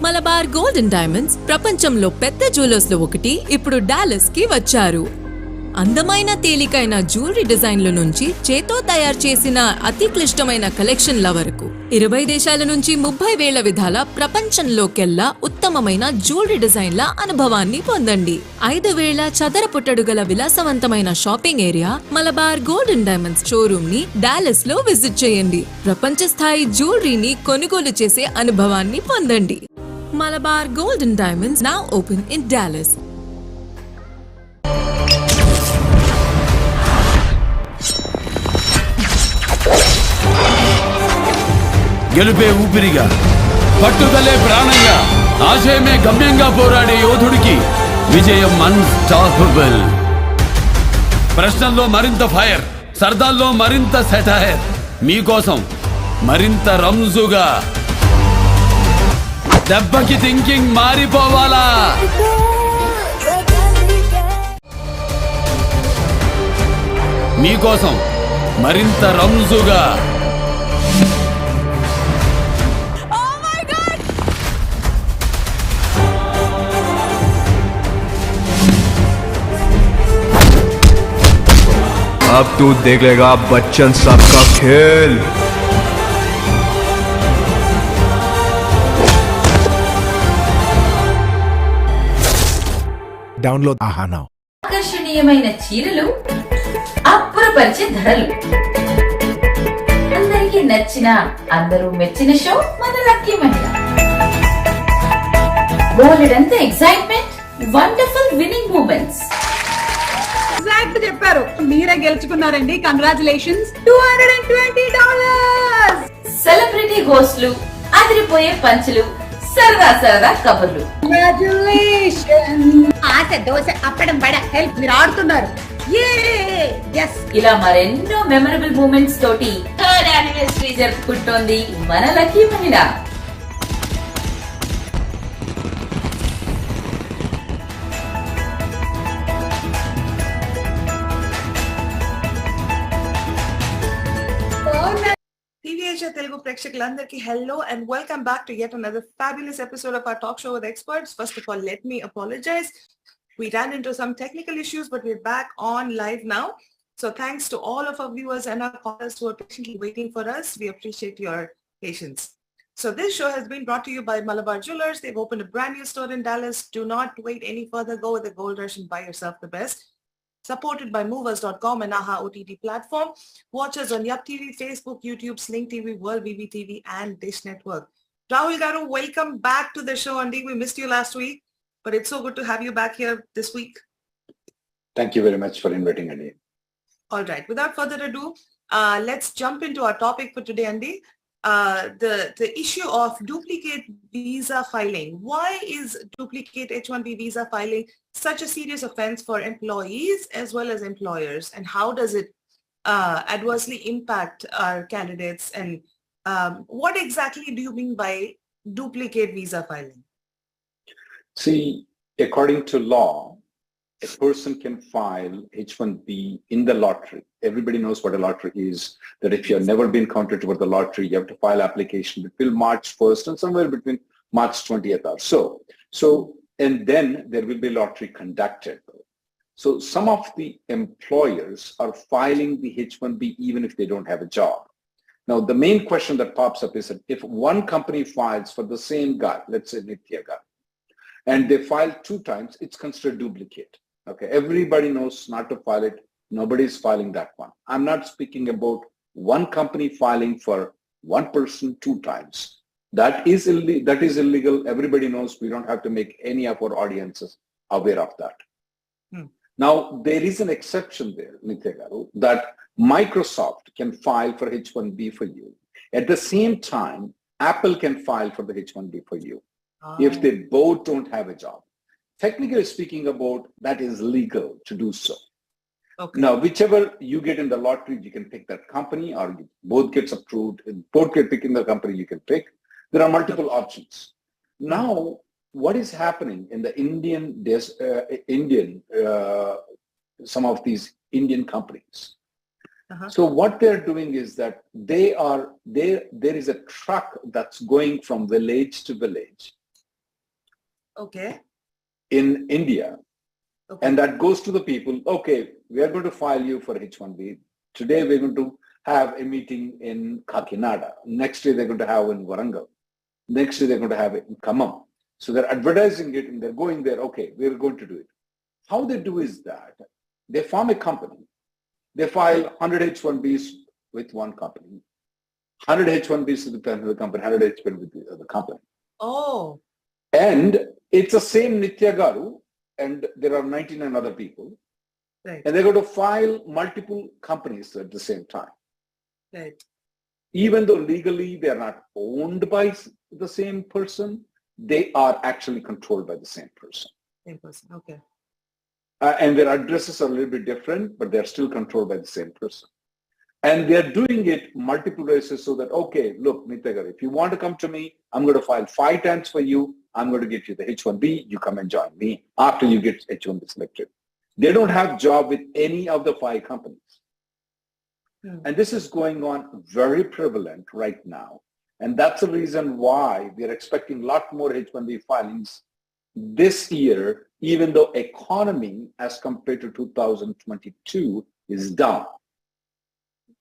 Malabar gold and diamonds ప్రపంచంలో పెద్ద jewellers లో ఒకటి ఇప్పుడు డాలస్ కి వచ్చారు. అందమైన తేలికైన జ్యువెలరీ డిజైన్ల నుంచి చేతో తయారు చేసిన అతి క్లిష్టమైన కలెక్షన్ల వరకు 20 దేశాల నుంచి 30,000 విధాల ప్రపంచంలోకెల్లా ఉత్తమమైన జ్యువెలరీ డిజైన్ల అనుభవాన్ని పొందండి. 5,000 చదరపుటడుగల విలాసవంతమైన shopping area Malabar gold and diamonds showroom ని డాలస్ లో విజిట్ చేయండి. ప్రపంచ స్థాయి జ్యువెలరీని కొనుగోలు చేసే అనుభవాన్ని పొందండి. Malabar gold and diamonds now open in Dallas. గెలుపే ఊపిరిగా, పట్టుదలే ప్రాణంగా, ఆశయమే గమ్యంగా పోరాడే యోధుడికి విజయం అన్స్టాపబుల్. ప్రశ్నల్లో మరింత ఫైర్, సర్దాల్లో మరింత సెటైర్, మీకోసం మరింత రంజుగా. దెబ్బకి థింకింగ్ మారిపోవాలా? మీకోసం మరింత రంజుగా. अब तू देख लेगा बच्चन साहब का खेल. డౌన్లోడ్ ఆహా నౌ. ఆకర్షణీయమైన చీరలు, అప్పురపరిచే ధరలు, అందరికీ నచ్చిన, అందరూ మెచ్చిన షో మన లక్కీ మహిళ. బోలెడంత excitement, wonderful winning moments. Exact చెప్పారు, మీరే గెలుచుకున్నారండి. కంగ్రాచులేషన్స్. $220. సెలబ్రిటీ హోస్టులు, అదిరిపోయే పంచులు, సరదా సరదా కబుర్లు. ఆశ దోశ అప్పడం బడ హెల్ప్ మీరు ఆడుతున్నారు. ఇలా మరెన్నో మెమరబుల్ మూమెంట్స్ తోటి 3rd యానివర్సరీ జరుపుకుంటోంది మన లక్కీ మహిళ. Tvasia Telugu ప్రేక్షకులందరికీ hello and welcome back to yet another fabulous episode of our talk show with experts. First of all, let me apologize. We ran into some technical issues, but we're back on live now. So thanks to all of our viewers and our callers who are patiently waiting for us. We appreciate your patience. So this show has been brought to you by Malabar Jewelers. They've opened a brand new store in Dallas. Do not wait any further. Go with the gold rush and buy yourself the best. Supported by movers.com and AHA OTT platform. Watch us on Yup TV, Facebook, YouTube, Sling TV, World VV TV and Dish Network. Rahul Garu, welcome back to the show. Andy, we missed you last week, but it's so good to have you back here this week. Thank you very much for inviting Andy. All right, without further ado, let's jump into our topic for today, Andy. The issue of duplicate visa filing. Why is duplicate H1-B visa filing such a serious offense for employees as well as employers, and how does it adversely impact our candidates, and what exactly do you mean by duplicate visa filing? See, according to law, a person can file H1B in the lottery. Everybody knows what a lottery is, that if you have never been counted toward the lottery, you have to file application between March 1st and somewhere between March 20th or so. And then there will be lottery conducted. So some of the employers are filing the H1B even if they don't have a job. Now, the main question that pops up is that if one company files for the same guy, let's say Nitya guy, and they file 2 times, it's considered duplicate. Okay, everybody knows not to file it. Nobody is filing that one. I'm not speaking about one company filing for one person 2 times. That is illegal. Everybody knows. We don't have to make any of our audiences aware of that. Now, there is an exception there, Nitya Garu, that Microsoft can file for H1B for you. At the same time, Apple can file for the H1B for you if they both don't have a job. Technically speaking about that is legal to do so. Okay. Now, whichever you get in the lottery, you can pick that company, or you both gets approved, both get picked in the company you can pick. There are multiple options. Now, what is happening in the some of these Indian companies? So what they're doing is that there is a truck that's going from village to village Okay. in India. Okay. And that goes to the people, okay, we are going to file you for H1B. Today we're going to have a meeting in Kakinada. Next day they're going to have in Warangal. Next day they're going to have it in Khammam. So they're advertising it and they're going there, okay, we're going to do it. How they do is that they form a company. They file 100 H1Bs with one company, 100 H1Bs with another company, 100 H1Bs with the other company. Oh. And it's the same Nitya Garu, and there are 99 other people. Right. And they're going to file multiple companies at the same time. Right. Even though legally they are not owned by the same person, they are actually controlled by the same person. Same person. Okay. And their addresses are a little bit different, but they're still controlled by the same person. And they're doing it multiple races so that, okay, look, Nitya Garu, if you want to come to me, I'm going to file 5 times for you. I'm going to get you the H1B. You come and join me after you get H1B selected. They don't have job with any of the 5 companies. And this is going on very prevalent right now. And that's the reason why we're expecting a lot more H1B filings this year, even though economy as compared to 2022 is down.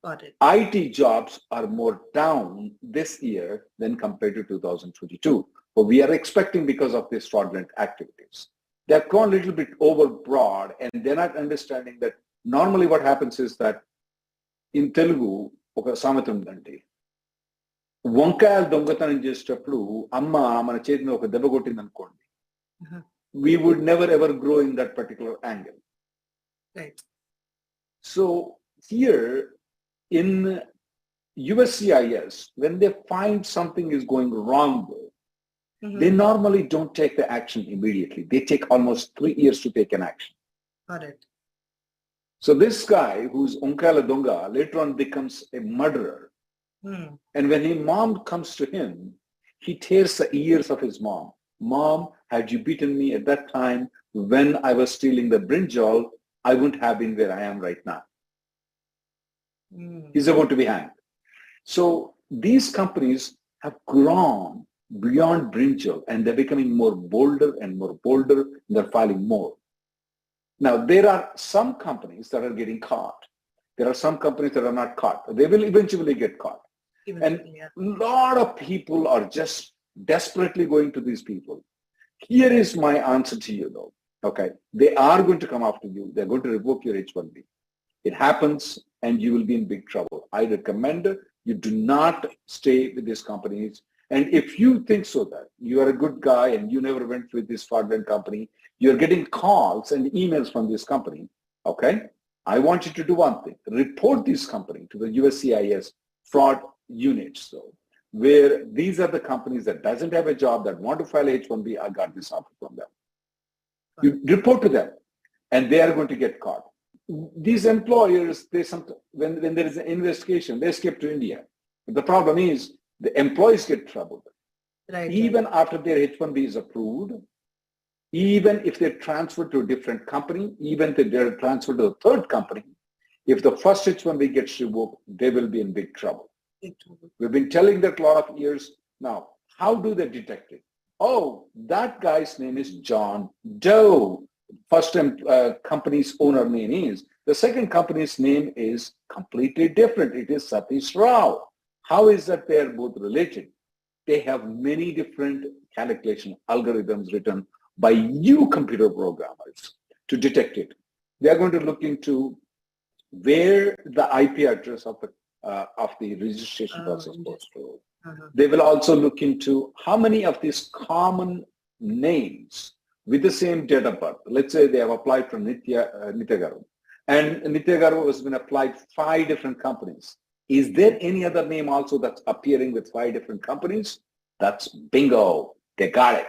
Got it. IT jobs are more down this year than compared to 2022. But we are expecting because of these fraudulent activities. They've gone a little bit overbroad and they're not understanding that normally what happens is that in Telugu, oka sametam undandi. Vankayalu dongatanam చేసేటప్పుడు అమ్మ మన చేతిని ఒక దెబ్బ కొట్టింది అనుకోండి. We would never ever grow in that particular angle. Right. So here in USCIS, when they find something is going wrong, they normally don't take the action immediately. They take almost 3 years to take an action. Got it. So this guy who's Onkala Donga later on becomes a murderer. And when his mom comes to him, he tears the ears of his mom. Mom, had you beaten me at that time when I was stealing the brinjal, I wouldn't have been where I am right now. He's about to be hanged. So these companies have grown beyond brinjal and they're becoming more bolder and more bolder and they're filing more. Now, there are some companies that are getting caught. There are some companies that are not caught. They will eventually get caught. And a lot of people are just desperately going to these people. Here is my answer to you, though. Okay, they are going to come after you. They're going to revoke your H1B. It happens and you will be in big trouble. I recommend you do not stay with these companies. And if you think so that you are a good guy and you never went with this fraudulent company, you're getting calls and emails from this company, okay? I want you to do one thing. Report this company to the USCIS fraud units, though, where these are the companies that doesn't have a job that want to file H1B. I got this offer from them. You report to them and they are going to get caught. These employers, when there is an investigation, they escape to India. But the problem is the employees get troubled. Right. Even after their H1B is approved, even if they're transferred to a different company, even if they're transferred to a third company, if the first H1B gets revoked, they will be in big trouble. We've been telling that a lot of years. Now, how do they detect it? Oh, that guy's name is John Doe. First company's owner name is. The second company's name is completely different. It is Satish Rao. How is that they are both related? They have many different calculation algorithms written by you computer programmers to detect it. They are going to look into where the IP address of the registration process goes to. They will also look into how many of these common names with the same date of birth. Let's say they have applied for Nitya Garu, and Nitya Garu has been applied 5 different companies. Is there any other name also that's appearing with 5 different companies? That's bingo. They got it.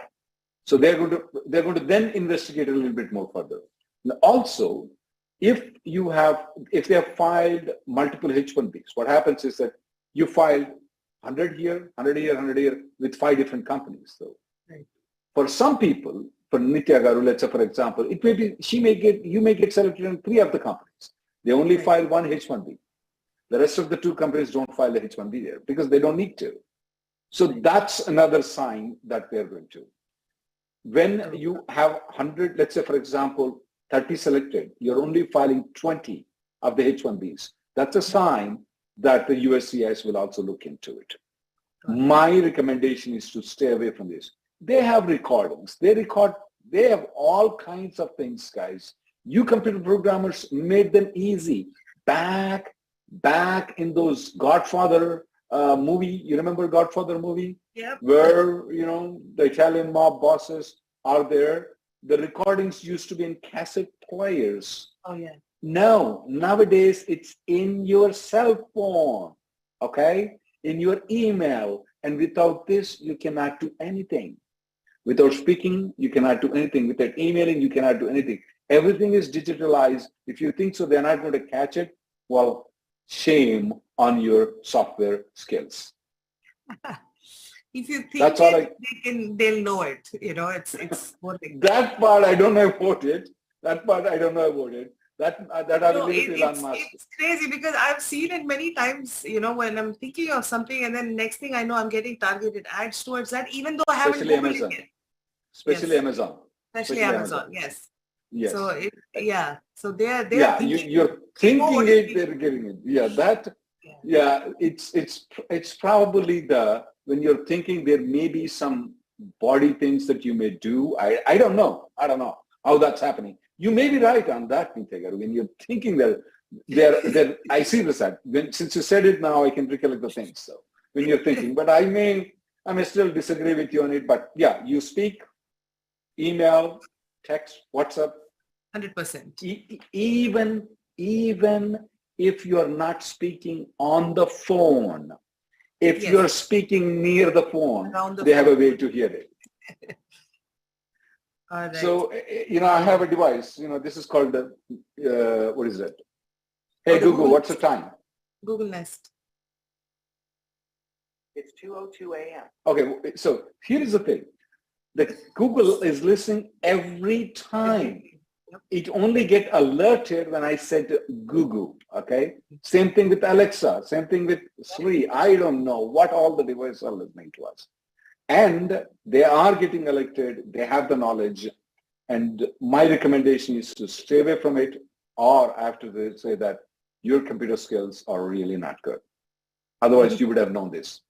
So they're going to then investigate a little bit more further. Now also, if they have filed multiple H1Bs, what happens is that you filed 100 here, 100 here, 100 here with 5 different companies. So for some people, for Nitya Garu, let's say for example, it may be you may get selected in 3 of the companies. They only file 1 H1B. The rest of the 2 companies don't file the H1B there because they don't need to. So that's another sign that they're going to. When you have 100, let's say, for example, 30 selected, you're only filing 20 of the H1Bs. That's a sign that the USCIS will also look into it. My recommendation is to stay away from this. They have recordings. They have all kinds of things, guys. You computer programmers made them easy. Back in those Godfather movie, you remember Godfather movie? Yep. Where, you know, the Italian mob bosses are there. The recordings used to be in cassette players. Oh, yeah. No, nowadays it's in your cell phone, okay? In your email. And without this, you cannot do anything. Without speaking, you cannot do anything. Without emailing, you cannot do anything. Everything is digitalized. If you think so, they're not going to catch it. Well, shame on your software skills. If you think That's all they'll know it. You know, it's more like that part I don't know about it. That I no, will leave it to Elon Musk. it's crazy because I've seen it many times, you know, when I'm thinking of something and then next thing I know I'm getting targeted ads towards that, even though I haven't Especially Googled Amazon. it yet. Especially Yes. Amazon. Especially Amazon, yes. Yes. So so they're Yeah, thinking, you're they know thinking what it, it they're giving it. Yeah, that. Yeah. Yeah, it's probably when you're thinking there may be some body things that you may do. I don't know how that's happening. You may be right on that, Nitegar. When you're thinking that they're I see this ad. Since you said it now, I can recollect the things. So when you're thinking, but I may still disagree with you on it. But yeah, you speak, email, text, WhatsApp. 100%. Even if you're not speaking on the phone, if Yes. you're speaking near the phone, Around the they have a phone. way to hear it. All right. So, you know, I have a device, you know, this is called, what is it? Hey, the Google, Google. what's the time? Google Nest. It's 2:02 a.m. Okay, so here is the thing. The Google is listening every time. Yep. It only get alerted when I said Google, okay? Same thing with Alexa, same thing with Siri. I don't know what all the devices are listening to us. And they are getting elected, they have the knowledge. And my recommendation is to stay away from it, or after they say that your computer skills are really not good. Otherwise, you would have known this.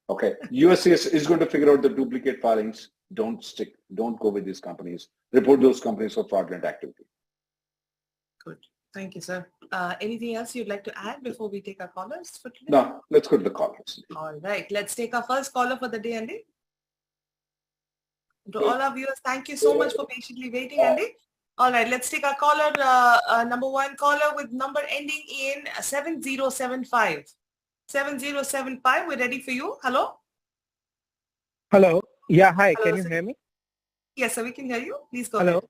Okay, USCIS is going to figure out the duplicate filings. Don't go with these companies. Report those companies for fraudulent activity. Good. Thank you, sir. Anything else you'd like to add before we take our callers for today? Now, let's go to the callers. All right. Let's take our first caller for the day, Andy. To all our viewers, thank you so much for patiently waiting, Andy. All right. Let's take our caller, number one caller with number ending in 7075. 7075. We're ready for you. Hello? Hello. Yeah, hi. Hello, Can you sir. hear me? Yes, sir. We can hear you. Please go Hello. ahead.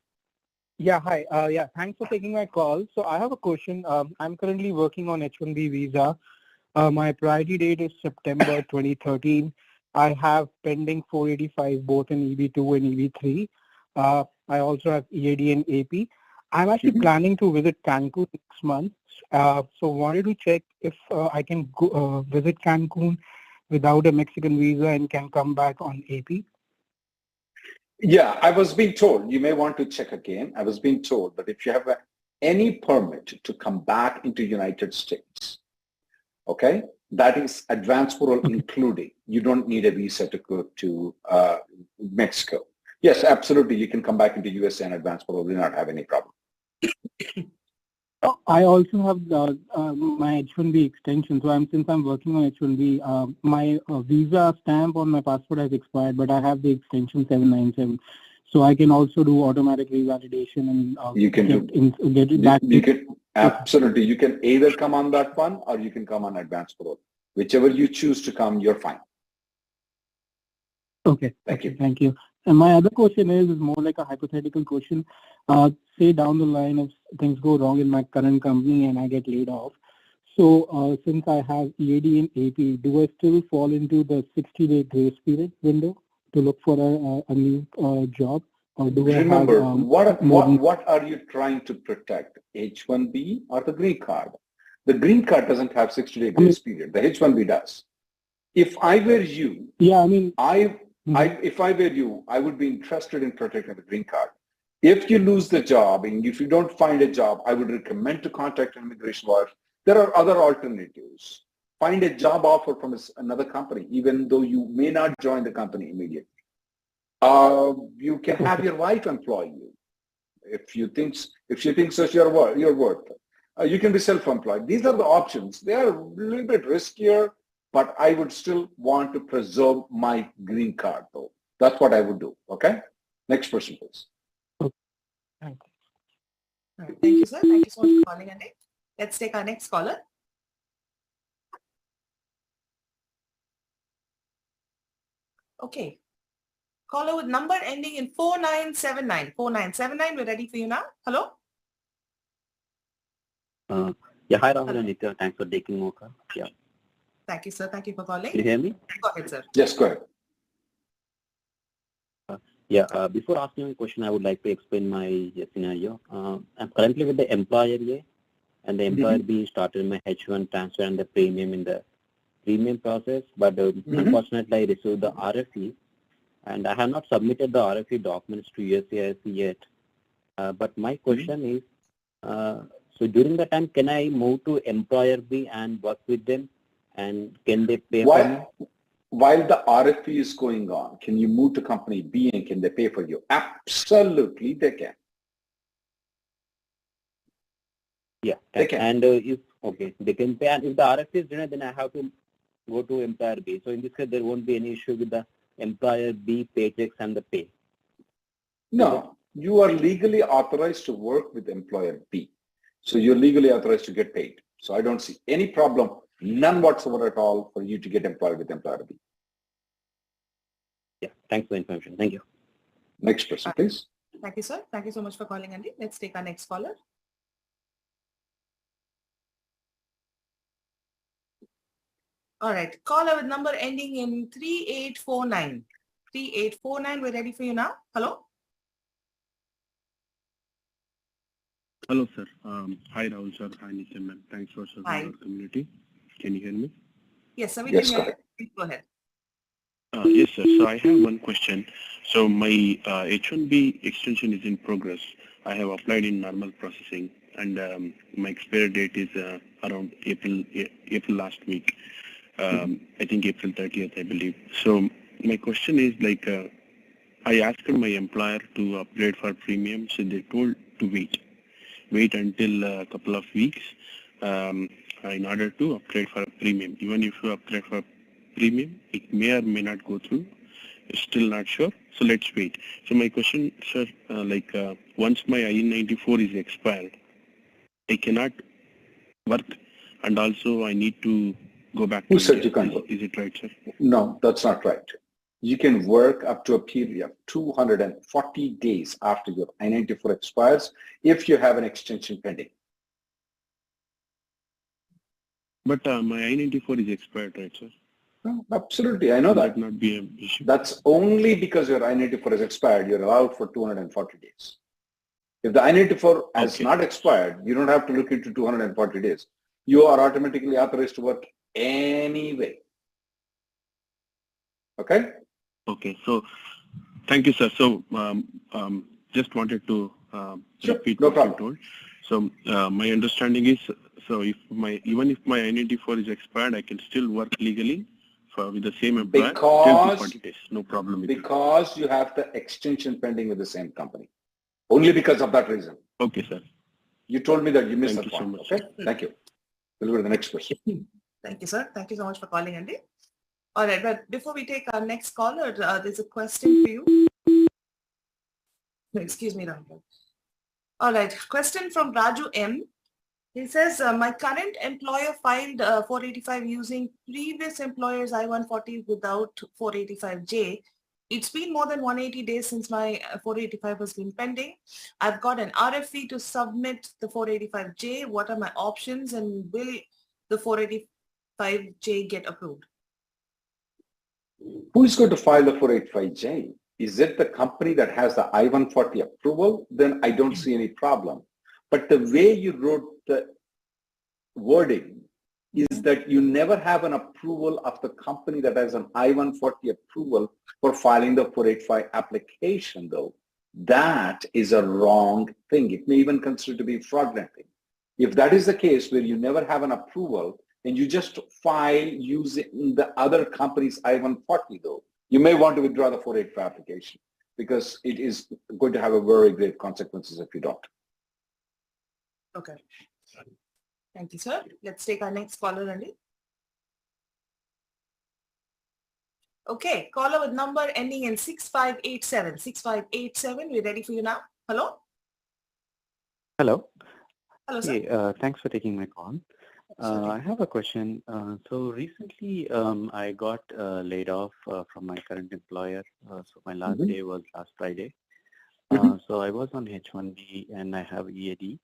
Yeah, hi. Yeah, thanks for taking my call. So I have a question. I'm currently working on H1B visa. My priority date is September 2013. I have pending 485 both in EB2 and EB3. I also have EAD and AP. I'm actually planning to visit Cancun next month. So wanted to check if I can go, visit Cancun without a Mexican visa and can come back on AP. Yeah, I was being told, you may want to check again. I was being told that if you have any permit to come back into United States, okay, that is advanced parole including. You don't need a visa to go to Mexico. Yes, absolutely. You can come back into USA and advanced parole. We do not have any problem. I also have my H1B extension. So since I'm working on H1B, my visa stamp on my passport has expired, but I have the extension 797. So I can also do automatic revalidation and You can get it back. You can absolutely. You can either come on that one or you can come on advanced parole. Whichever you choose to come, you're fine. Okay. Thank you. Thank you. And my other question is more like a hypothetical question. Say down the line if things go wrong in my current company and I get laid off. So since I have EAD and AP, do I still fall into the 60-day grace period window to look for a new job? Or do Remember, I have, what are you trying to protect? H1B or the green card? The green card doesn't have 60-day grace period. The H1B does. If I were you, yeah, I mean, I If I were you, I would be interested in protecting the green card. If you lose the job and if you don't find a job, I would recommend to contact an immigration lawyer. There are other alternatives. Find a job offer from another company, even though you may not join the company immediately. You can have your wife employ you if she thinks so you're worth it. You can be self-employed. These are the options. They are a little bit riskier, but I would still want to preserve my green card, though. That's what I would do. Okay. Next person, please. All right, thank you, sir. Thank you so much for calling, Andy. Let's take our next caller. Okay. Caller with number ending in 4979. 4979, we're ready for you now. Hello? Yeah, hi Rahul and Nitya. Thanks for taking more call. Yeah. Thank you, sir. Thank you for calling. Can you hear me? Go ahead, sir. Yes, go ahead. Before asking a question, I would like to explain my scenario. I'm currently with the employer A, and the employer B started my H1 transfer and the premium in the premium process, but unfortunately I received the RFE, and I have not submitted the RFE documents to USCIS yet. But my question is, so during the time, can I move to employer B and work with them, and can they pay for me? While the RFP is going on, can you move to company B and can they pay for you? Absolutely, they can. Yeah, they can. And if they can pay, and if the RFP is denied, then I have to go to employer B. So in this case, there won't be any issue with the employer B paychecks and the pay. No, you are legally authorized to work with employer B. So you're legally authorized to get paid. So I don't see any problem, none whatsoever at all, for you to get employed with employer B. Yeah, thanks for the information. Thank you. Next person, please. Thank you, sir. Thank you so much for calling, Andy. Let's take our next caller. All right. Caller with number ending in 3849. 3849, we're ready for you now. Hello? Hello, sir. Hi, Rahul, sir. Hi, Nitya, ma'am. Thanks for serving our community. Can you hear me? Yes, sir. We Yes, can go hear ahead. you. Please go ahead. Yes, sir. So I have one question. So my H1-B extension is in progress. I have applied in normal processing, and my expiry date is around April last week. I think April 30th, I believe. So my question is like, I asked my employer to upgrade for premium, so they told to wait until a couple of weeks in order to upgrade for a premium. Even if you upgrade for premium, it may or may not go through. Still not sure. So let's wait. So my question, sir, once my I-94 is expired, I cannot work, and also I need to go back to Who said India. you can't work? Is it right, sir? No, that's not right. You can work up to a period of 240 days after your I-94 expires if you have an extension pending. But my I-94 is expired, right, sir? No, absolutely, I know that. Not be an issue. That's only because your I-94 is expired, you're allowed for 240 days. If the I-94 has not expired, you don't have to look into 240 days. You are automatically authorized to work anyway. Okay? Okay, so thank you, sir. So just wanted to repeat no what problem. you told. So my understanding is, so even if my I-94 is expired, I can still work legally with the same employer till 40 days. No problem. Because you have the extension pending with the same company. Only because of that reason. Okay, sir. You told me that you missed that Thank you point. so much. Okay? Thank you. We'll go to the next person. Thank you, sir. Thank you so much for calling, Andy. All right, but before we take our next caller, there's a question for you. No, excuse me, Rahul. All right, question from Raju M. He says, my current employer filed 485 using previous employer's I-140 without 485J. It's been more than 180 days since my 485 has been pending. I've got an RFE to submit the 485J. What are my options, and will the 485J get approved? Who is going to file the 485J? Is it the company that has the I-140 approval? Then I don't see any problem. But the way you wrote the wording is that you never have an approval of the company that has an I-140 approval for filing the 485 application, though. That is a wrong thing. It may even consider to be fraudulent thing. If that is the case where you never have an approval and you just file using the other company's I-140, though, you may want to withdraw the 485 application because it is going to have a very grave consequences if you don't. Okay. Thank you, sir. Let's take our next caller, Reddy. Okay, caller with number ending in 6587. 6587, we're ready for you now. Hello? Hello. Hello, sir. Hey, thanks for taking my call. I have a question. So recently, I got laid off from my current employer. So my last day was last Friday. So I was on H1-B and I have EAD.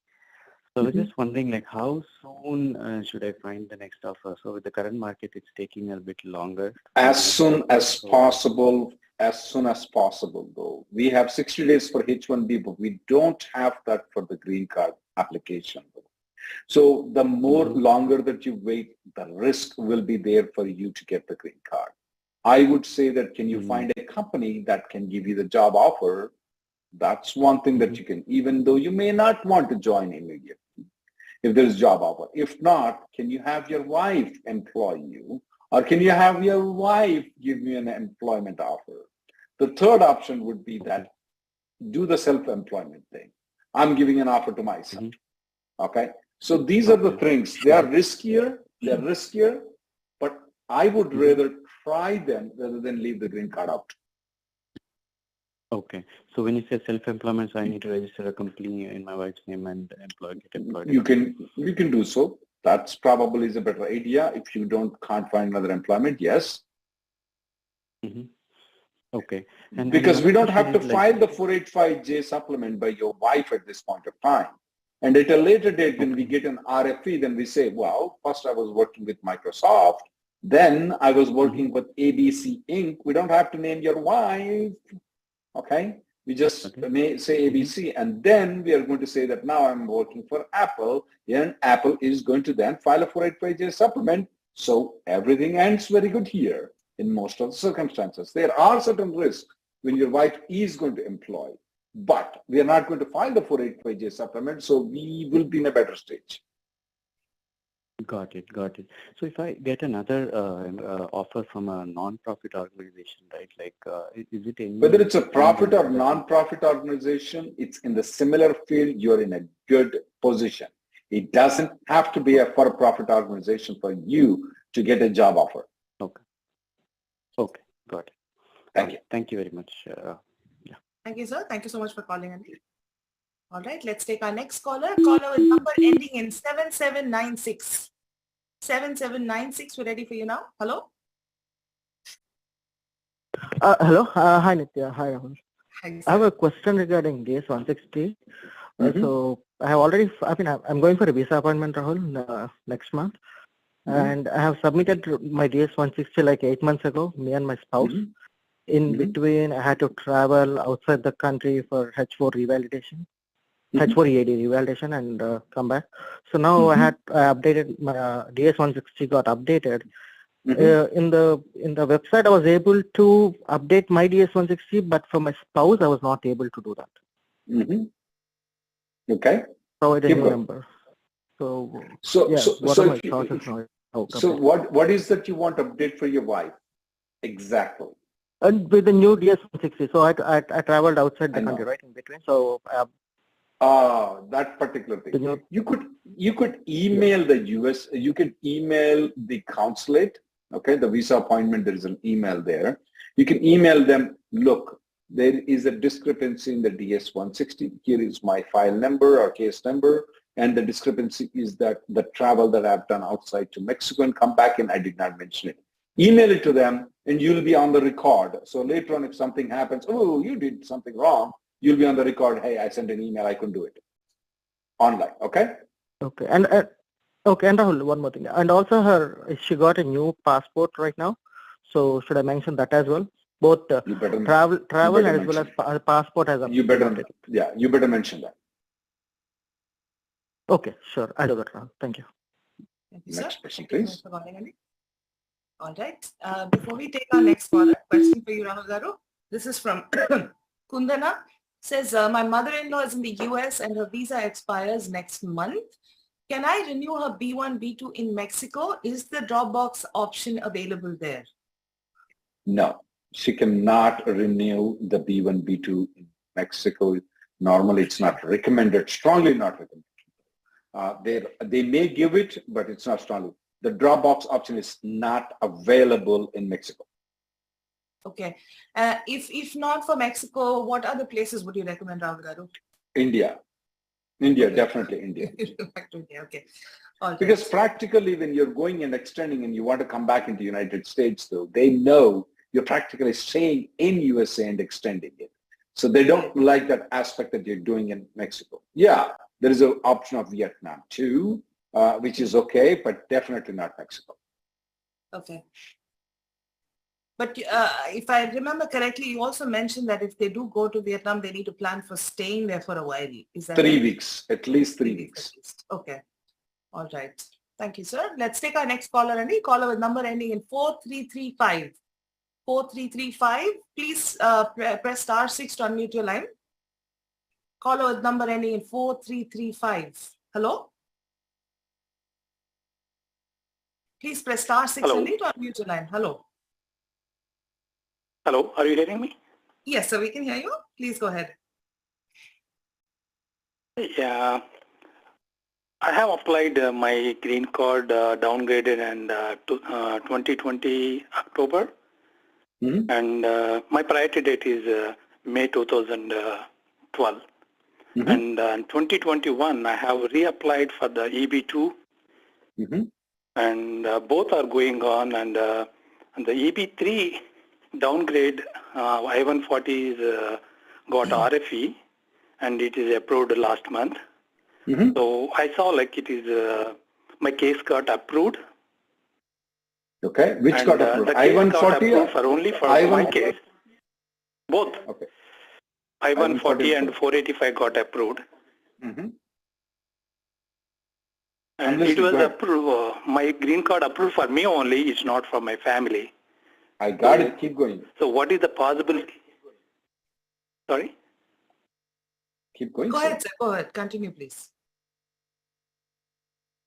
So I was just wondering, like, how soon should I find the next offer? So with the current market, it's taking a bit longer. As soon as possible, though. We have 60 days for H1B, but we don't have that for the green card application. So the more longer that you wait, the risk will be there for you to get the green card. I would say that can you find a company that can give you the job offer? That's one thing that you can, even though you may not want to join immediately, if there is job offer. If not, can you have your wife employ you? Or can you have your wife give you an employment offer? The third option would be that do the self-employment thing. I'm giving an offer to myself. Okay. So these are the things. They are riskier, but I would rather try them rather than leave the green card out. Okay. So when you say self-employment, so I need to register a company in my wife's name and get employed. You can do so. That's probably is a better idea. If you can't find another employment, yes. Okay. And because we don't have to file the 485J supplement by your wife at this point of time. And at a later date, when we get an RFE, then we say, well, first I was working with Microsoft, then I was working with ABC Inc. We don't have to name your wife. Okay. We just may say ABC, and then we are going to say that now I'm working for Apple, and Apple is going to then file a 485J supplement. So everything ends very good here in most of the circumstances. There are certain risks when your wife is going to employ, but we are not going to file the 485J supplement, so we will be in a better stage. Got it. So if I get another offer from a non-profit organization, right? Like, is it any... Whether it's a profit or non-profit organization, it's in the similar field, you're in a good position. It doesn't have to be a for-profit organization for you to get a job offer. Okay, got it. Thank you. Thank you very much. Thank you, sir. Thank you so much for calling in. All right, let's take our next caller. Caller with number ending in 7796. 7796, we're ready for you now. Hello? Hello. Hi, Nitya. Hi, Rahul. Hi, I have a question regarding DS-160. So I have already, I'm going for a visa appointment, Rahul, next month. And I have submitted my DS-160 like 8 months ago, me and my spouse. In between, I had to travel outside the country for H4 revalidation. H4 EAD revalidation and come back. So now I updated my DS-160 got updated. In the website, I was able to update my DS-160, but for my spouse, I was not able to do that. Okay. Provide a new number. So what are my process now? So what is that you want to update for your wife? Exactly. And with the new DS-160, so I traveled outside the country, right, in between. So that particular thing. You could email the US, you could email the consulate, okay, the visa appointment, there is an email there. You can email them, look, there is a discrepancy in the DS-160. Here is my file number or case number. And the discrepancy is that the travel that I've done outside to Mexico and come back and I did not mention it. Email it to them and you'll be on the record. So later on, if something happens, oh, you did something wrong, you'll be on the record. Hey, I sent an email. I couldn't do it. Online. Okay. Okay. And Rahul, one more thing. And also she got a new passport right now. So should I mention that as well? Both travel as well as passport as a. You better mention that. Okay, sure. I'll do that, Rahul. Thank you. Thank you, sir. Next person, Thank you so please. much for calling, Andy. All right. Before we take our next caller, question for you, Rahul Garu. This is from Kundana. Says, my mother-in-law is in the US and her visa expires next month. Can I renew her B1, B2 in Mexico? Is the Dropbox option available there? No, she cannot renew the B1, B2 in Mexico. Normally, it's not recommended, strongly not recommended. They may give it, but it's not strongly. The Dropbox option is not available in Mexico. Okay. If not for Mexico, what other places would you recommend, Rahul Garu? India, Okay. definitely India. Back to India, okay. All right. Because practically when you're going and extending and you want to come back into the United States, though, they know you're practically staying in USA and extending it. So they don't like that aspect that you're doing in Mexico. Yeah, there is an option of Vietnam too, which is okay, but definitely not Mexico. Okay. But if I remember correctly, you also mentioned that if they do go to Vietnam, they need to plan for staying there for a while. Is that 3 right? weeks, at least 3 weeks. At least. Okay. All right. Thank you, sir. Let's take our next caller, Andy. Caller with number ending in 4335. 4335. Please press *6 to unmute your line. Caller with number ending in 4335. Hello? Please press *6 Andy, to unmute your line. Hello? Hello, are you hearing me? Yes, sir, we can hear you. Please go ahead. Yeah, I have applied my green card downgraded in 2020 October. Mm-hmm. And my priority date is May 2012. Mm-hmm. And in 2021, I have reapplied for the EB2. Mm-hmm. And both are going on. And the EB3 downgrade, I-140 is got RFE, and it is approved last month. Mm-hmm. So I saw like it is, my case got approved. Okay, which And, got approved? the case got I-140 approved for only for my case. Both. Okay. I-140 and 485 got approved. Mm-hmm. And it was approved, my green card approved for me only, it's not for my family. I got it. Keep going. So what is the possibility? Sorry? Keep going. Go sir. ahead, sir. Go ahead. Continue, please.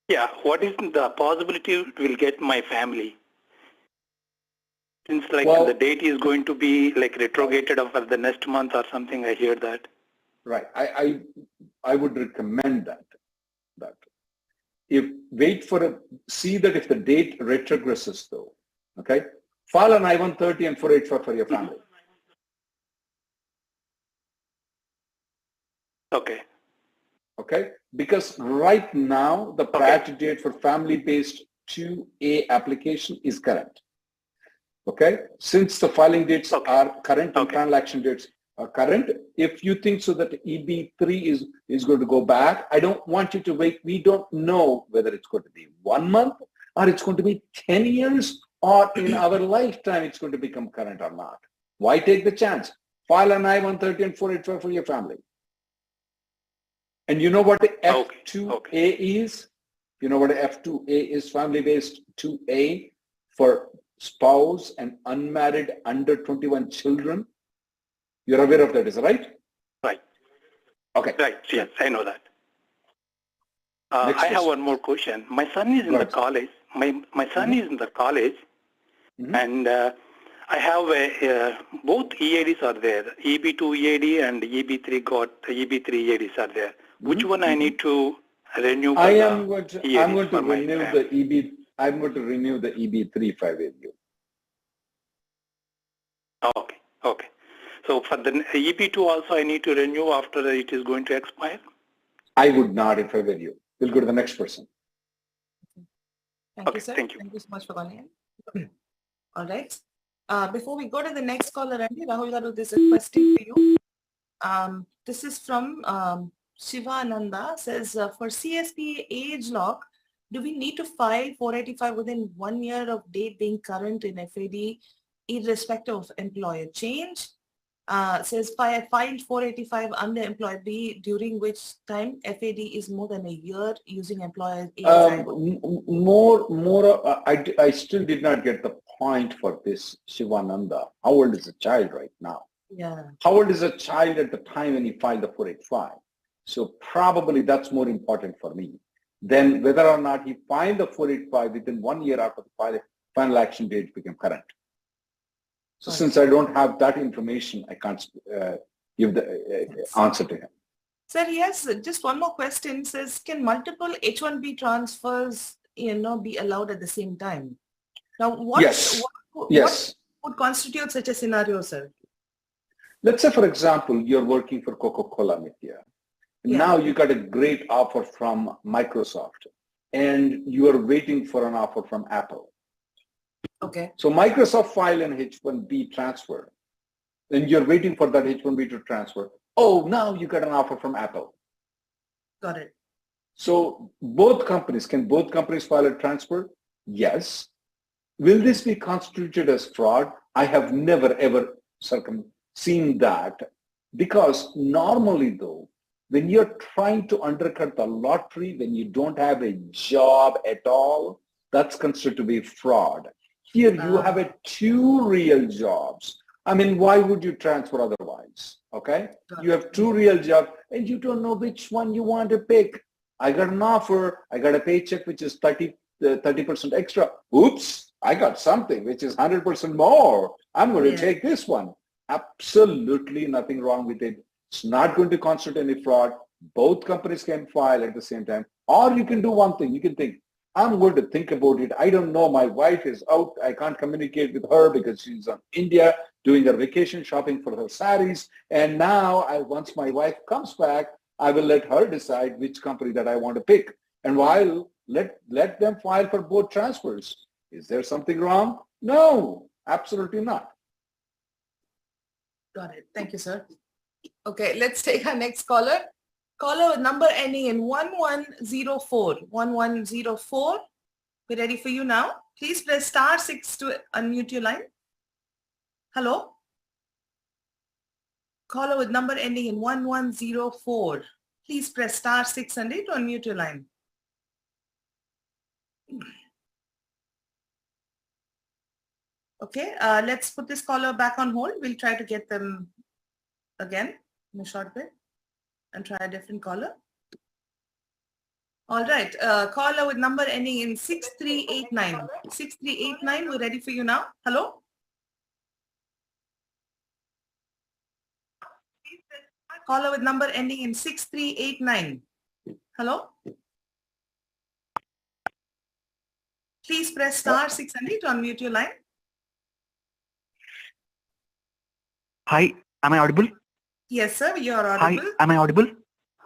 Yeah, what is the possibility will get my family? Since like Well, the date is going to be like retrograded for the next month or something, I hear that. Right. I would recommend that. If wait for see that if the date retrogresses though, okay, file an I-130 and 485 for your family. Okay. Okay, because right now the priority date for family-based 2A application is current. Okay, since the filing dates are current and transaction dates are current, if you think so that EB3 is going to go back, I don't want you to wait. We don't know whether it's going to be 1 month or it's going to be 10 years or in our lifetime it's going to become current or not. Why take the chance? File an I-130 and 485 for your family. And you know what the F2A is? You know what F2A is? Family-based 2A for spouse and unmarried under 21 children. You're aware of that, is that right? Right. Okay. Right. Yes, I know that. I have one more question. My son is in the college. My son is in the college, and I have both EADs are there. EB2 EAD and EB3 EB3 EADs are there. Which one I need to renew? I'm going to renew the EB3 if I were you. Okay. Okay. So for the EB2 also I need to renew after it is going to expire? I would not if I were you. We'll go to the next person. Thank you, sir. Thank you so much for calling in. All right. Before we go to the next caller, Randy, Rahul Garu, this is a question for you. This is from Shivananda. Says, for CSP age lock, do we need to file 485 within 1 year of date being current in FAD, irrespective of employer change? says I filed 485 under employee B, during which time FAD is more than a year using employer A. I still did not get the point for this, Shivananda. How old is the child right now? Yeah. How old is a child at the time when he filed the 485? So probably that's more important for me than whether or not he filed the 485 within 1 year after the final action date became current. So since I don't have that information, I can't give the answer to him. Sir, yes, just one more question. Says, can multiple H1B transfers, be allowed at the same time? Now, what would constitute such a scenario, sir? Let's say, for example, you're working for Coca-Cola, Nitya. Now you got a great offer from Microsoft, and you are waiting for an offer from Apple. Okay. So Microsoft filed an H1B transfer, and you're waiting for that H1B to transfer. Oh, now you got an offer from Apple. Got it. So can both companies file a transfer? Yes. Will this be constituted as fraud? I have never ever seen that, because normally though, when you're trying to undercut the lottery, when you don't have a job at all, that's considered to be fraud. Here you have two real jobs. I mean, why would you transfer otherwise? Okay? You have two real jobs and you don't know which one you want to pick. I got an offer, I got a paycheck which is 30% extra. Oops, I got something which is 100% more. I'm going to take this one. Absolutely nothing wrong with it. It's not going to constitute any fraud. Both companies can file at the same time. Or you can do one thing. You can think, I'm going to think about it. I don't know. My wife is out. I can't communicate with her because she's in India doing her vacation shopping for her saris. And now, once my wife comes back, I will let her decide which company that I want to pick. And while let them file for both transfers. Is there something wrong? No, absolutely not. Got it. Thank you, sir. Okay, let's take our next caller. Caller with number ending in 1104. 1104. We're ready for you now. Please press *6 to unmute your line. Hello? Caller with number ending in 1104. Please press *6 and to unmute your line. Okay, let's put this caller back on hold. We'll try to get them again in a short bit and try a different caller. All right, caller with number ending in 6389. 6389, we're ready for you now. Hello? Caller with number ending in 6389. Hello? Please press *6 and to unmute your line. Hi, am I audible? Yes, sir, you are audible. Hi, am I audible?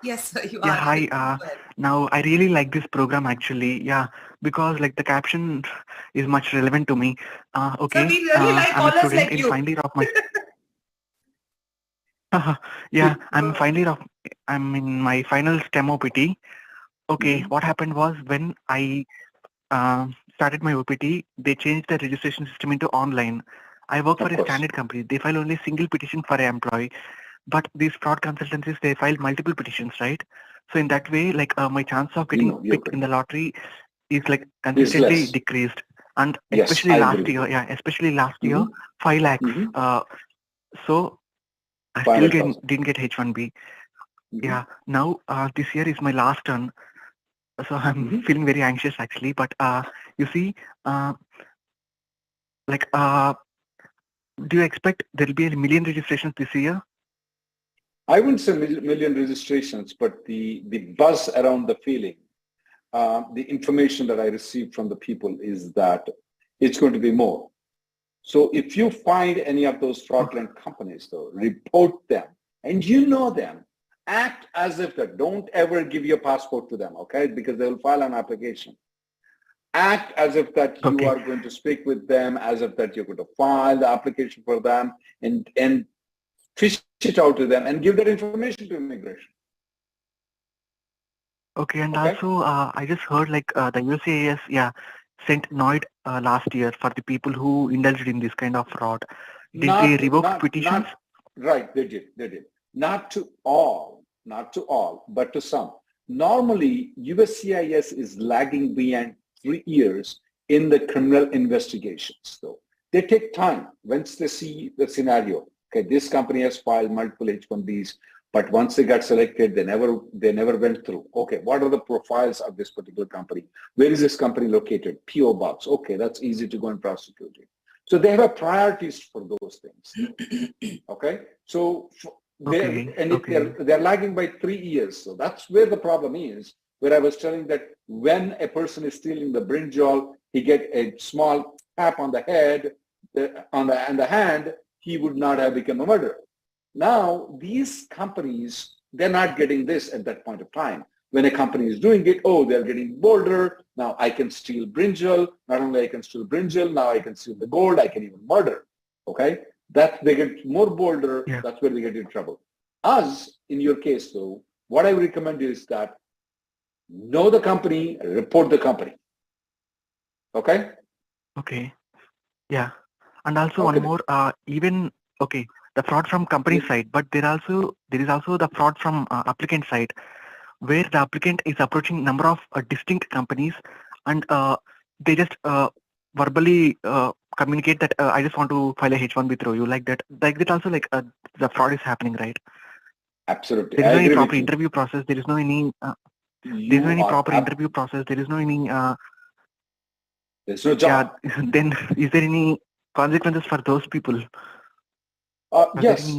Yes, sir, you Yeah, are. hi. Now, I really like this program actually. Yeah, because like the caption is much relevant to me. Okay. So we really like I'm a callers student like in you. final year of my. Yeah, I'm in my final STEM OPT. Okay, what happened was when I started my OPT, they changed the registration system into online. I work for a standard company. They file only single petition for an employee. But these fraud consultancies, they file multiple petitions, right? So in that way, like my chance of getting picked in the lottery is like consistently decreased. And especially last year, 5 lakhs. So I still didn't get H1B. Yeah, now this year is my last turn. So I'm feeling very anxious actually. But you see, do you expect there will be a million registrations this year? I wouldn't say million registrations, but the buzz around the feeling, the information that I received from the people is that it's going to be more. So if you find any of those fraudulent companies, though, report them, and you know them. Act as if that. Don't ever give your passport to them, okay? Because they will file an application. Act as if that you are going to speak with them, as if that you're going to file the application for them, and fish it out to them and give that information to immigration. Okay, and also I just heard like the USCIS sent NOID last year for the people who indulged in this kind of fraud. Did they revoke petitions? Right, they did. Not to all, but to some. Normally, USCIS is lagging behind 3 years in the criminal investigations, though. They take time once they see the scenario. Okay, this company has filed multiple H1Bs, but once they got selected, they never went through. Okay, what are the profiles of this particular company? Where is this company located? PO box. Okay, that's easy to go and prosecute it. So they have priorities for those things. Okay, so they're lagging by 3 years. So that's where the problem is. Where I was telling that when a person is stealing the brinjal, he get a small tap on the head, on the hand, he would not have become a murderer. Now, these companies, they're not getting this at that point of time. When a company is doing it, oh, they're getting bolder. Now I can steal brinjal. Not only I can steal brinjal, now I can steal the gold. I can even murder. Okay, that they get more bolder. Yeah. That's where they get in trouble. Us, in your case, though, what I would recommend is that know the company, report the company. Okay. Okay. Yeah. And also one more. The fraud from company side, but there is also the fraud from applicant side, where the applicant is approaching number of distinct companies, and they just verbally communicate that I just want to file a H1B through you, like that. Like that also, like the fraud is happening, right? Absolutely. There is no any proper interview process. There is no any. There is no any proper interview process. There is no any. There's no job. Yeah. Then is there any consequences for those people? Yes,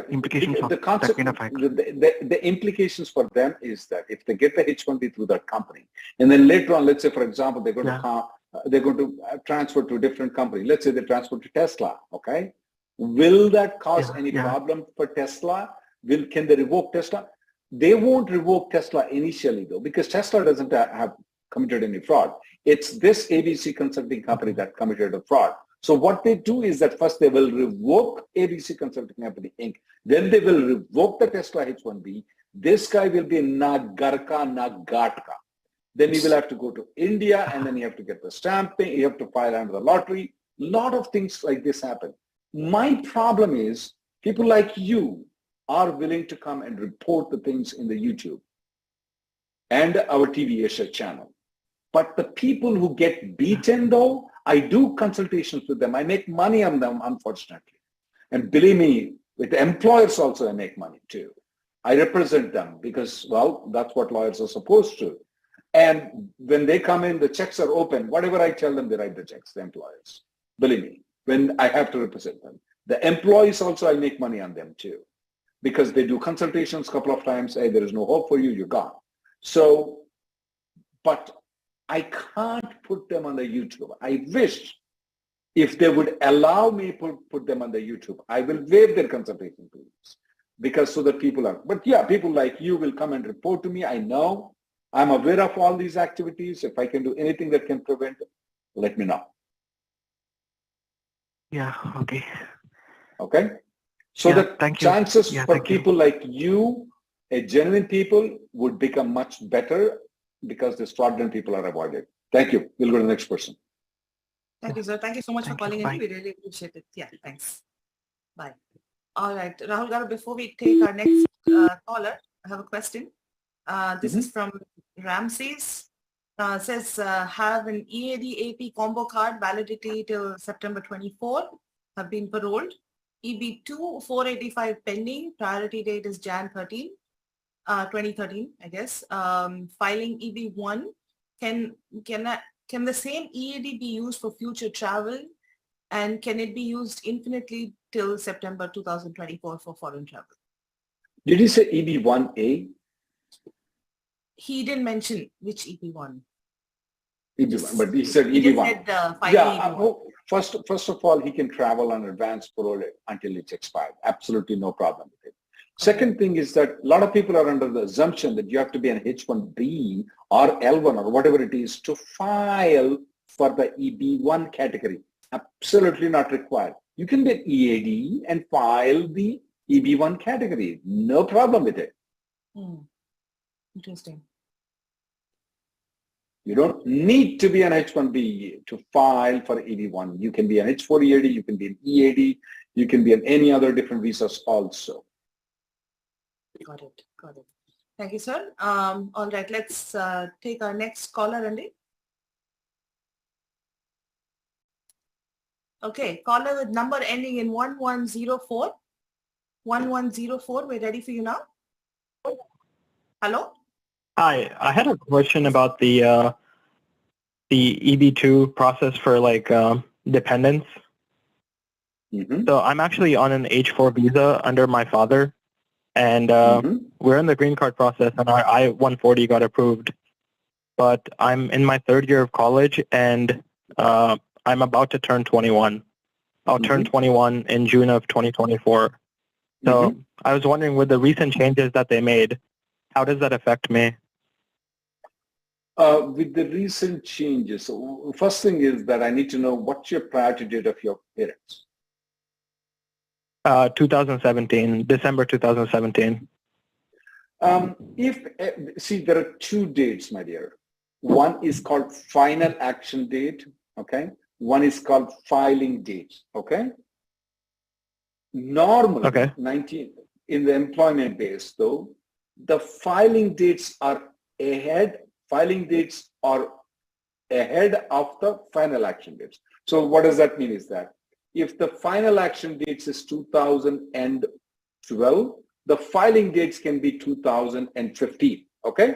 implications of the concept, that kind of act. The implications for them is that if they get the H1B through that company, and then later on, let's say, for example, they're going to transfer to a different company. Let's say they transfer to Tesla. Okay, will that cause any problem for Tesla? Can they revoke Tesla? They won't revoke Tesla initially, though, because Tesla doesn't have committed any fraud. It's this ABC consulting company that committed a fraud. So what they do is that first they will revoke ABC Consulting Company Inc. Then they will revoke the Tesla H1B. This guy will be na garka, na gatka. Then he will have to go to India, and then you have to get the stamping. You have to file under the lottery. A lot of things like this happen. My problem is people like you are willing to come and report the things in the YouTube and our TV Asia channel. But the people who get beaten, though, I do consultations with them. I make money on them, unfortunately. And believe me, with employers also I make money too. I represent them because, well, that's what lawyers are supposed to. And when they come in, the checks are open. Whatever I tell them, they write the checks, the employers. Believe me, when I have to represent them. The employees also, I make money on them too. Because they do consultations a couple of times. Hey, there is no hope for you, you're gone. So, but I can't put them on the YouTube. I wish if they would allow me to put them on the YouTube, I will waive their consultation fees because so that people are, but yeah, people like you will come and report to me. I know, I'm aware of all these activities. If I can do anything that can prevent it, let me know. Yeah, okay. Okay. So the chances for people like you, a genuine people, would become much better because the fraudulent people are avoided. Thank you. We'll go to the next person. Thank you, sir. Thank you so much for calling in. We really appreciate it. Yeah, thanks. Bye. All right, Rahul Garu, before we take our next caller, I have a question. This is from Ramses. Says, have an EAD AP combo card, validity till September 24, have been paroled. EB2, 485 pending, priority date is Jan 13. 2013, I guess. Filing EB1, can the same EAD be used for future travel, and can it be used infinitely till September 2024 for foreign travel? Did you say EB1A? He didn't mention which EB1. EB1, but he said EB1. He just said EB1. First of all, he can travel on advance parole until it's expired. Absolutely no problem with it. Second thing is that a lot of people are under the assumption that you have to be an H1B or L1 or whatever it is to file for the EB1 category. Absolutely not required. You can be an EAD and file the EB1 category. No problem with it. Interesting. You don't need to be an H1B to file for EB1. You can be an H4 EAD, you can be an EAD, You can be on any other different visas also. Got it. Thank you, sir. All right, let's take our next caller, Andy. Okay, caller with number ending in 1104. 1104, we're ready for you now. Hello? Hi, I had a question about the EB2 process for like dependents. So I'm actually on an H4 visa under my father, and we're in the green card process, and our I-140 got approved. But I'm in my third year of college, and I'm about to turn 21. I'll turn 21 in June of 2024. So I was wondering, with the recent changes that they made, how does that affect me? With the recent changes, so first thing is that I need to know what's your priority date of your parents? 2017, December 2017. See, there are two dates, my dear. One is called final action date, okay? One is called filing date, okay? Normally, 19 in the employment base, though, the filing dates are ahead. Filing dates are ahead of the final action dates. So what does that mean is that if the final action dates is 2012, the filing dates can be 2015, okay?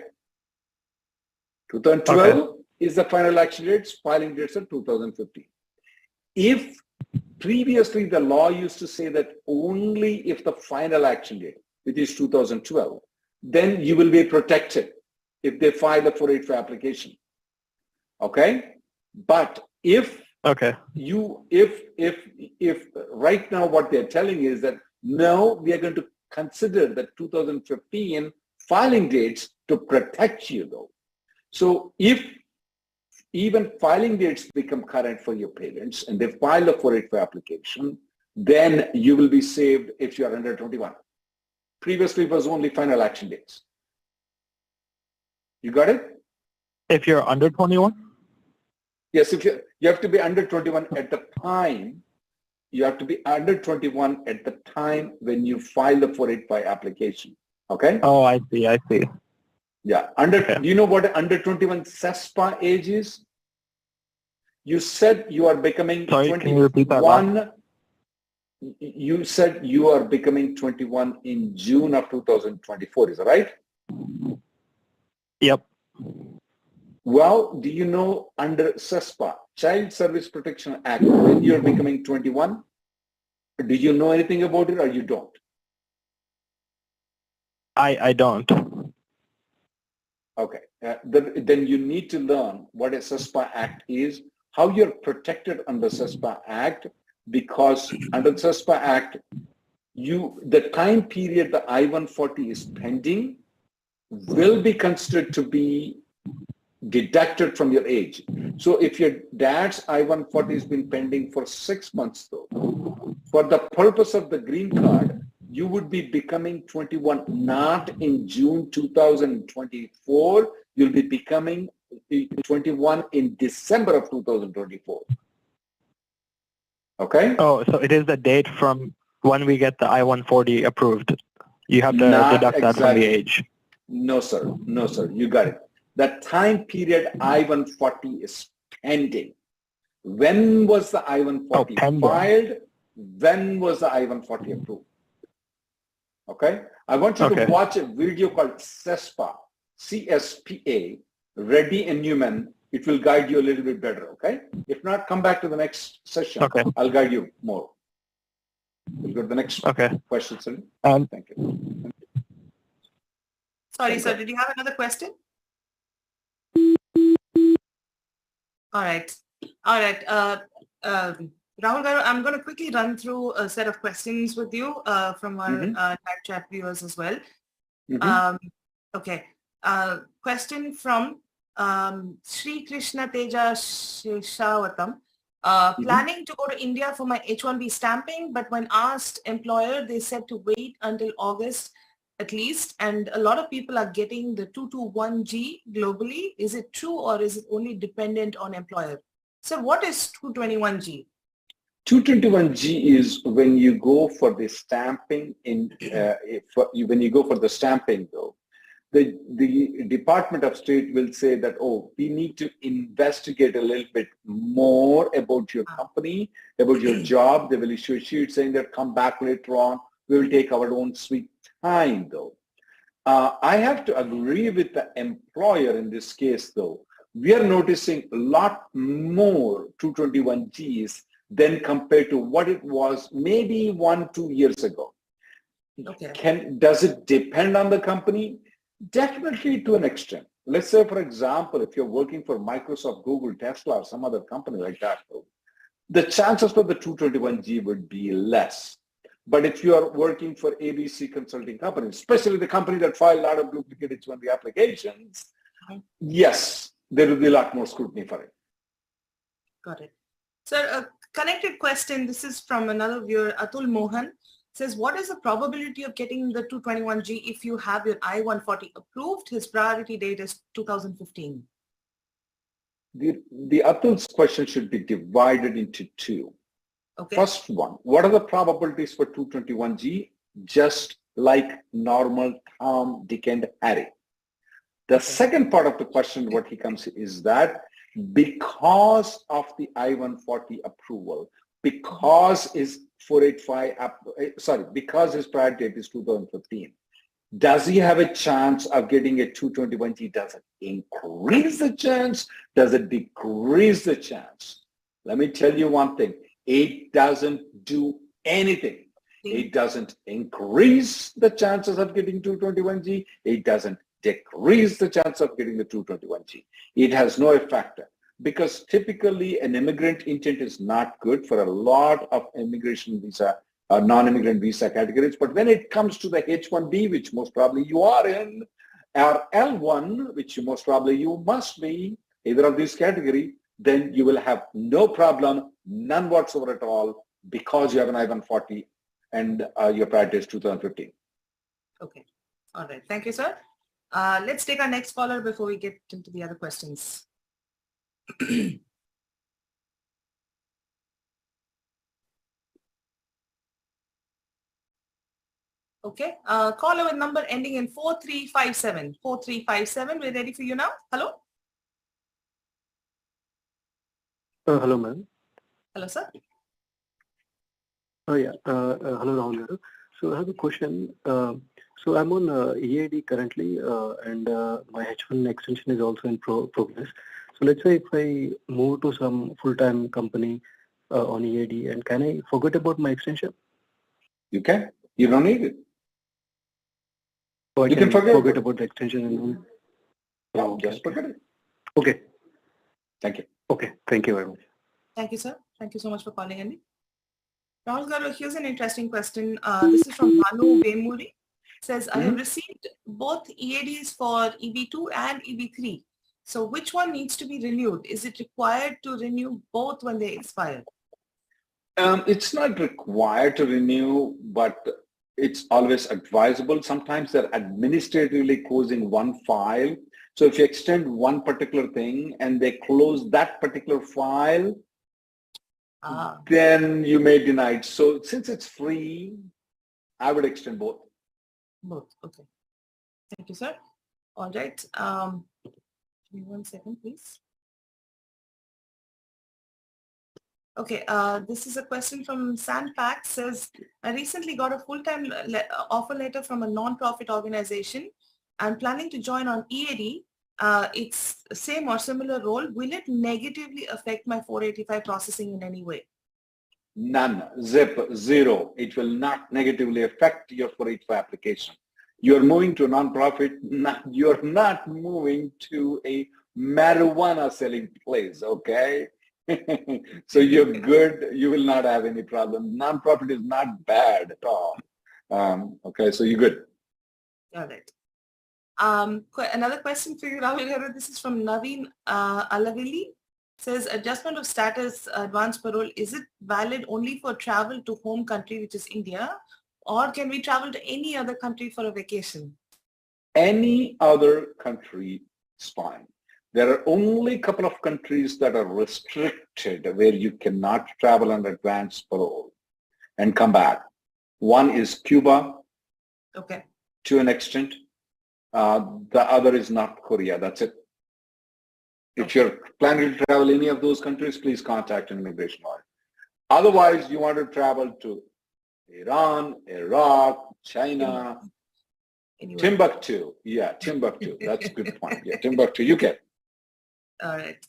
2012 is the final action dates, filing dates are 2015. If previously the law used to say that only if the final action date, which is 2012, then you will be protected if they file a 485 application, okay? But if if right now what they're telling is that no, we are going to consider the 2015 filing dates to protect you though. So if even filing dates become current for your parents and they file a 485 application, then you will be saved if you are under 21. Previously, it was only final action dates. You got it? If you're under 21? Yes, if you have to be under 21 at the time. You have to be under 21 at the time when you file the 485 application. Okay? Oh, I see. Yeah. Do you know what under 21 CESPA age is? You said you are becoming 21. Can you repeat that? You said you are becoming 21 in June of 2024. Is that right? Yep. Well, do you know under CESPA, Child Service Protection Act, when you're becoming 21, do you know anything about it or you don't? I don't. Okay. Then you need to learn what a CESPA Act is, how you're protected under CESPA Act, because under CESPA Act, the time period the I-140 is pending will be considered to be deducted from your age. So if your dad's I-140 has been pending for 6 months though, for the purpose of the green card, you would be becoming 21, not in June 2024, you'll be becoming 21 in December of 2024. Okay? Oh, so it is the date from when we get the I-140 approved. You have to deduct that from the age. No, sir. No, sir. You got it. The time period I-140 is pending. When was the I-140 filed? When was the I-140 approved? Okay? I want you to watch a video called CESPA, C-S-P-A, Reddy and Newman. It will guide you a little bit better, okay? If not, come back to the next session. Okay. I'll guide you more. We'll go to the next question, sir. Thank you. Sorry, sir, did you have another question? All right. Rahul Garu, I'm going to quickly run through a set of questions with you from our live chat viewers as well. Question from Sri Krishna Teja Sheshavatam. Planning to go to India for my H1-B stamping, but when asked employer, they said to wait until August at least, and a lot of people are getting the 221G globally. Is it true or is it only dependent on employer? So what is 221G? 221G is when you go for the stamping when you go for the stamping though, the Department of State will say that, oh, we need to investigate a little bit more about your company, about your job. They will issue a sheet saying that come back later on. We will take our own sweet time though. I have to agree with the employer in this case though. We are noticing a lot more 221Gs than compared to what it was maybe 1-2 years ago. Okay. Does it depend on the company? Definitely to an extent. Let's say, for example, if you're working for Microsoft, Google, Tesla, or some other company like that, the chances of the 221G would be less. But if you are working for ABC Consulting Company, especially the company that filed a lot of duplicate H1B applications, yes, there will be a lot more scrutiny for it. Got it. Sir, a connected question. This is from another viewer, Atul Mohan. Says, what is the probability of getting the 221G if you have your I-140 approved? His priority date is 2015. The Atul's question should be divided into two. Okay. First one, what are the probabilities for 221G? Just like normal Tom, Dick, and Harry. The second part of the question, what he comes is that because of the I-140 approval, because his 485, because his priority date is 2015, does he have a chance of getting a 221G? Does it increase the chance? Does it decrease the chance? Let me tell you one thing. It doesn't do anything. It doesn't increase the chances of getting 221G. It doesn't decrease the chance of getting the 221G. It has no effect. Because typically an immigrant intent is not good for a lot of immigration visa or non-immigrant visa categories. But when it comes to the H1B, which most probably you are in, or L1, which most probably you must be, either of these category, then you will have no problem, none whatsoever at all, because you have an I-140 and your priority is 2015. Okay. All right. Thank you, sir. Let's take our next caller before we get into the other questions. Okay, caller with number ending in 4357. 4357, we're ready for you now. Hello? Hello, ma'am. Hello, sir. Oh, yeah. Hello, Rahul. So I have a question. So I'm on EAD currently, and my H1 extension is also in progress. So let's say if I move to some full-time company on EAD, and can I forget about my extension? You can. You don't need it. So you can forget about the extension and all. Yeah, just forget it. Okay. Thank you. Okay. Thank you very much. Thank you, sir. Thank you so much for calling in. Rahul Garu, here's an interesting question. This is from Bhanu Bemuri. Says, I have received both EADs for EB2 and EB3. So which one needs to be renewed? Is it required to renew both when they expire? It's not required to renew, but it's always advisable. Sometimes they're administratively closing one file. So if you extend one particular thing and they close that particular file, then you may deny it. So since it's free, I would extend both. Both. Okay. Thank you, sir. All right. Give me 1 second, please. Okay, this is a question from Sandpack. Says, I recently got a full-time offer letter from a non-profit organization. I'm planning to join on EAD. It's same or similar role. Will it negatively affect my 485 processing in any way? None. Zip. Zero. It will not negatively affect your 485 application. You're moving to a non-profit. You're not moving to a marijuana selling place, okay? So you're good. You will not have any problem. Non-profit is not bad at all. Okay, so you're good. All right. Another question for you, Rahul. This is from Naveen Alavili. Says, adjustment of status advance parole, is it valid only for travel to home country, which is India, or can we travel to any other country for a vacation? Any other country is fine. There are only a couple of countries that are restricted where you cannot travel on advance parole and come back. One is Cuba, Okay. to an extent. The other is North Korea. That's it. If you're planning to travel any of those countries, please contact an immigration lawyer. Otherwise, you want to travel to Iran, Iraq, China, Timbuktu. Yeah, Timbuktu. That's a good point. Yeah, Timbuktu, UK. All right.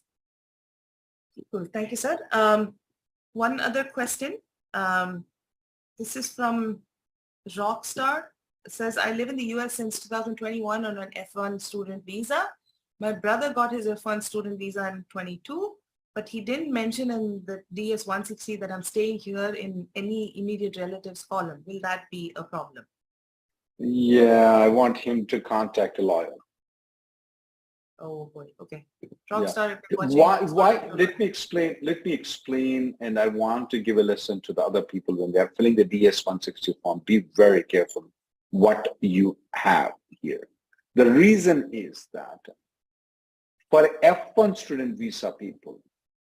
Cool. Thank you, sir. One other question. This is from Rockstar. It says, I live in the US since 2021 on an F1 student visa. My brother got his F1 student visa in 22, but he didn't mention in the DS-160 that I'm staying here in any immediate relatives column. Will that be a problem? Yeah, I want him to contact a lawyer. Oh boy. Okay. Rockstar, yeah. Why? Let me explain, and I want to give a lesson to the other people when they're filling the DS-160 form. Be very careful what you have here. The reason is that for F1 student visa people,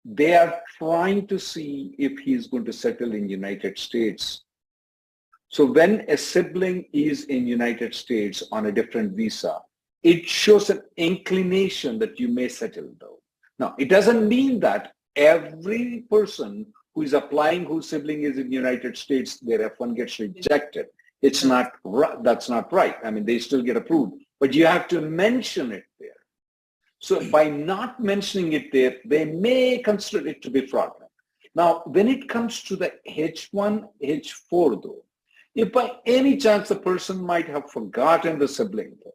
they are trying to see if he's going to settle in United States. So when a sibling is in United States on a different visa, it shows an inclination that you may settle though. Now, it doesn't mean that every person who is applying whose sibling is in the United States, their F1 gets rejected. It's not, that's not right. I mean, they still get approved, but you have to mention it there. So by not mentioning it there, they may consider it to be fraudulent. Now, when it comes to the H1, H4 though, if by any chance the person might have forgotten the sibling though,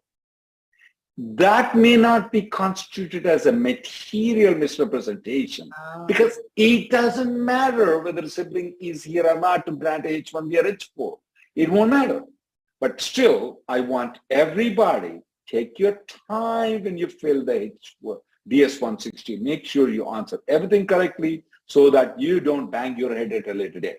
that may not be constituted as a material misrepresentation because it doesn't matter whether the sibling is here or not to grant H1B or H4. It won't matter. But still, I want everybody, take your time when you fill the DS-160. Make sure you answer everything correctly so that you don't bang your head at a later date.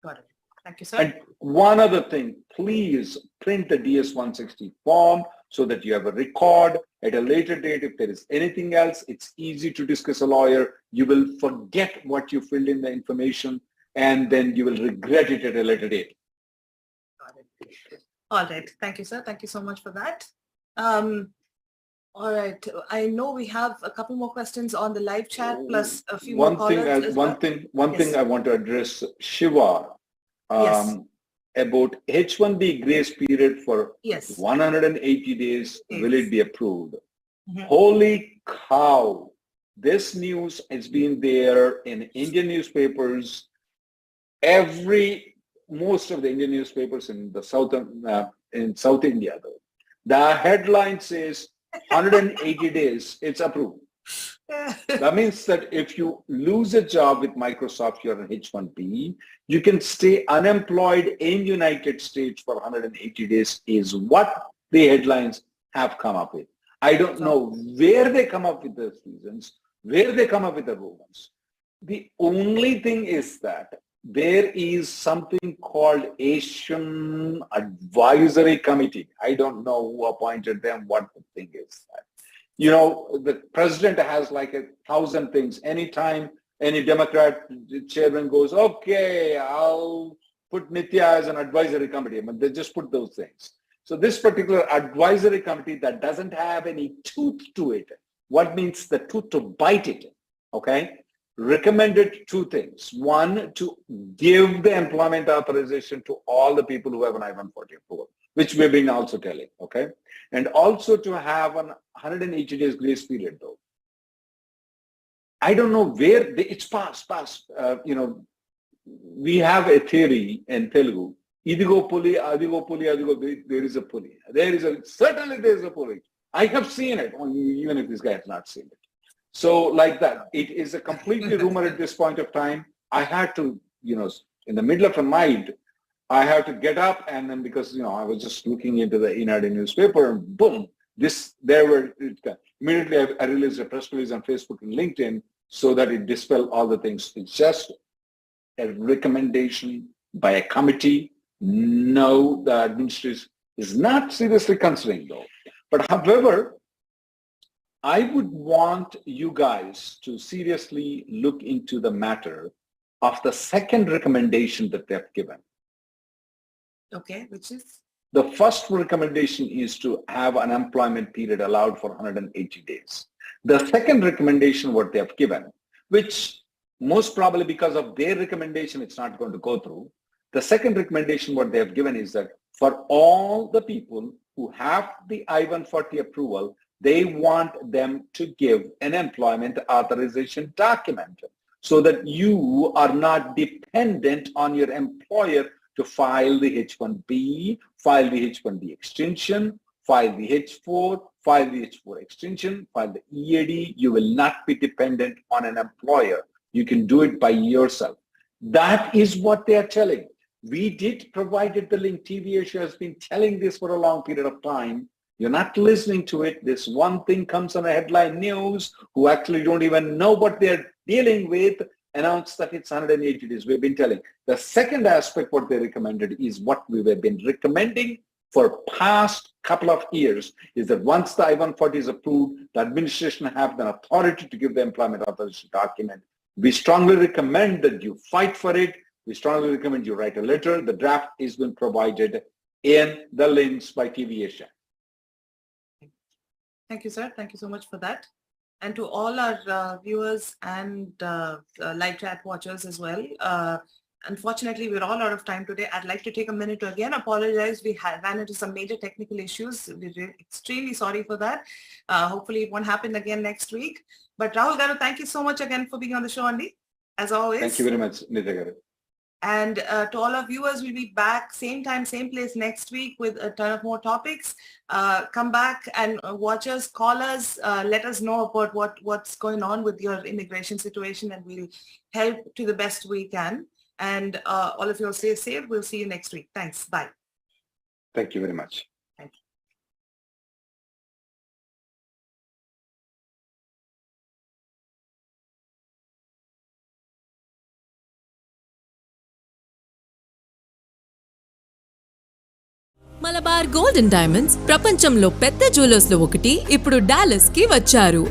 Got it. Thank you, sir. And one other thing, please print the DS-160 form so that you have a record at a later date. If there is anything else, it's easy to discuss a lawyer. You will forget what you filled in the information and then you will regret it at a later date. Got it. All right. Thank you, sir. Thank you so much for that. All right. I know we have a couple more questions on the live chat plus a few more callers. One thing I want to address, Shiva, about H1B grace period for 180 days, will it be approved? Holy cow. This news has been there in Indian newspapers. Most of the Indian newspapers in the in South India, though, the headline says 180 days, it's approved. That means that if you lose a job with Microsoft, you're an H1B, you can stay unemployed in United States for 180 days is what the headlines have come up with. I don't know where they come up with those reasons, where they come up with the rumors. The only thing is that there is something called Asian Advisory Committee. I don't know who appointed them, what the thing is. You know, the president has like 1,000 things. Anytime any Democrat chairman goes, okay, I'll put Nitya as an advisory committee. I mean, they just put those things. So this particular advisory committee that doesn't have any tooth to it, what means the tooth to bite it, okay, recommended two things. One, to give the employment authorization to all the people who have an I-140 approval, which we've been also telling, okay? And also to have an 180 days grace period though. I don't know where it's past. You know, we have a theory in Telugu. Idigo puli, adigo puli, adigo, there is a puli. Certainly there is a puli. I have seen it, even if this guy has not seen it. So like that, it is a completely rumor at this point of time. I had to, you know, in the middle of the night, I had to get up and then because, you know, I was just looking into the United newspaper and boom, immediately I released a press release on Facebook and LinkedIn so that it dispelled all the things. It's just a recommendation by a committee. No, the administration is not seriously considering though. But however, I would want you guys to seriously look into the matter of the second recommendation that they have given. Okay, which is? The first recommendation is to have an employment period allowed for 180 days. The second recommendation, what they have given, which most probably because of their recommendation, it's not going to go through. The second recommendation, what they have given is that for all the people who have the I-140 approval, they want them to give an employment authorization document so that you are not dependent on your employer to file the H1-B, file the H1-B extension, file the H4, file the H4 extension, file the EAD. You will not be dependent on an employer. You can do it by yourself. That is what they are telling. We did provided the link. Tvasia has been telling this for a long period of time. You're not listening to it. This one thing comes on a headline news who actually don't even know what they're dealing with, announce that it's 180 days. We've been telling. The second aspect, what they recommended is what we have been recommending for past couple of years, is that once the I-140 is approved, the administration have the authority to give the employment authorization document. We strongly recommend that you fight for it. We strongly recommend you write a letter. The draft is been provided in the links by Tvasia. Thank you, sir. Thank you so much for that. And to all our viewers and live chat watchers as well. Unfortunately, we're all out of time today. I'd like to take a minute to again apologize. We ran into some major technical issues. We're extremely sorry for that. Hopefully it won't happen again next week. But Rahul Garu, thank you so much again for being on the show, Andy, as always. Thank you very much, Nitya Garu. And to all our viewers, we'll be back same time, same place next week with a ton of more topics. Come back and watch us, call us, let us know about what's going on with your immigration situation, and we'll help to the best we can. And all of you stay safe. We'll see you next week. Thanks. Bye. Thank you very much. Thank you. Malabar gold and diamonds ప్రపంచంలో పెద్ద jewellers లో ఒకటి ఇప్పుడు Dallas కి వచ్చారు.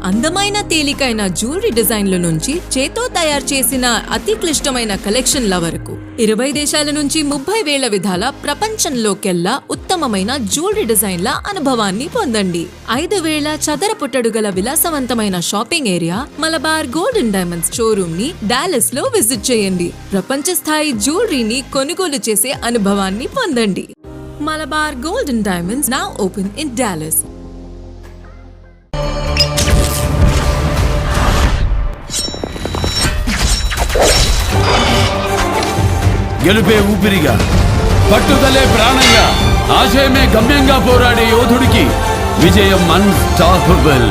అందమైన తేలికైన jewellery డిజైన్ల నుంచి చేతో తయారు చేసిన అతి క్లిష్టమైన కలెక్షన్ల వరకు 20 దేశాల నుంచి 30,000 విధాల ప్రపంచంలోకెల్లా ఉత్తమమైన జ్యువెలరీ డిజైన్ల అనుభవాన్ని పొందండి. 5,000 చదరపు అడుగుల విలాసవంతమైన shopping area Malabar gold and diamonds showroom ని డాలస్ లో విజిట్ చేయండి. ప్రపంచ స్థాయి జ్యువెలరీని కొనుగోలు చేసే అనుభవాన్ని పొందండి. Malabar Gold and Diamonds now open in Dallas. గెలుపే ఊపిరిగా, పట్టుదలే ప్రాణంగా, ఆశయమే గమ్యంగా పోరాడే యోధుడికి విజయం అన్స్టాపబుల్.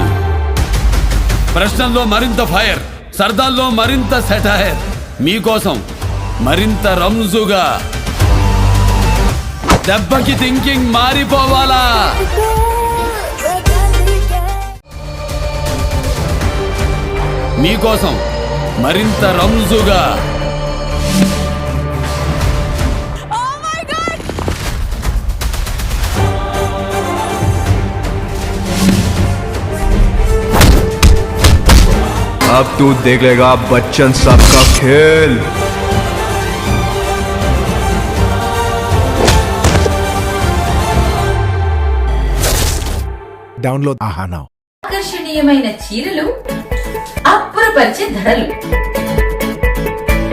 ప్రశ్నల్లో మరింత ఫైర్, సర్దాల్లో మరింత సెటైర్, మీకోసం మరింత రంజుగా. దెబ్బకి థింకింగ్ మారిపోవాలా? మీకోసం మరింత రంజుగా. अब तू देख लेगा बच्चन साहब का खेल. డౌన్లోడ్ ఆహా నౌ. ఆకర్షణీయమైన చీరలు, అప్పురపరిచే ధరలు,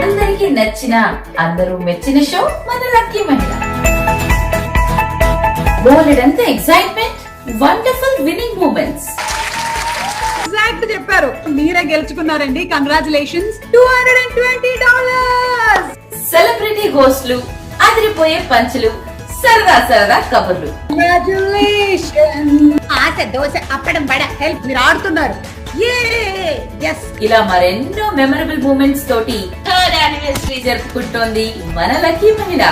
అందరికీ నచ్చిన, అందరూ మెచ్చిన షో మన లక్కీ మహిళ. బోలెడంత excitement, wonderful winning moments. Exact చెప్పారు. మీరే గెలుచుకున్నారండి. కంగ్రాచులేషన్స్. $220. సెలబ్రిటీ హోస్టులు, అదిరిపోయే పంచులు, సరదా సరదా కబుర్లు. ఆశ దోశ అప్పడం బడ హెల్ప్ మీరు ఆడుతున్నారు. ఇలా మరెన్నో మెమరబుల్ మూమెంట్స్ తోటి థర్డ్ యానివర్సరీ జరుపుకుంటోంది మన లక్కీ మహిళ.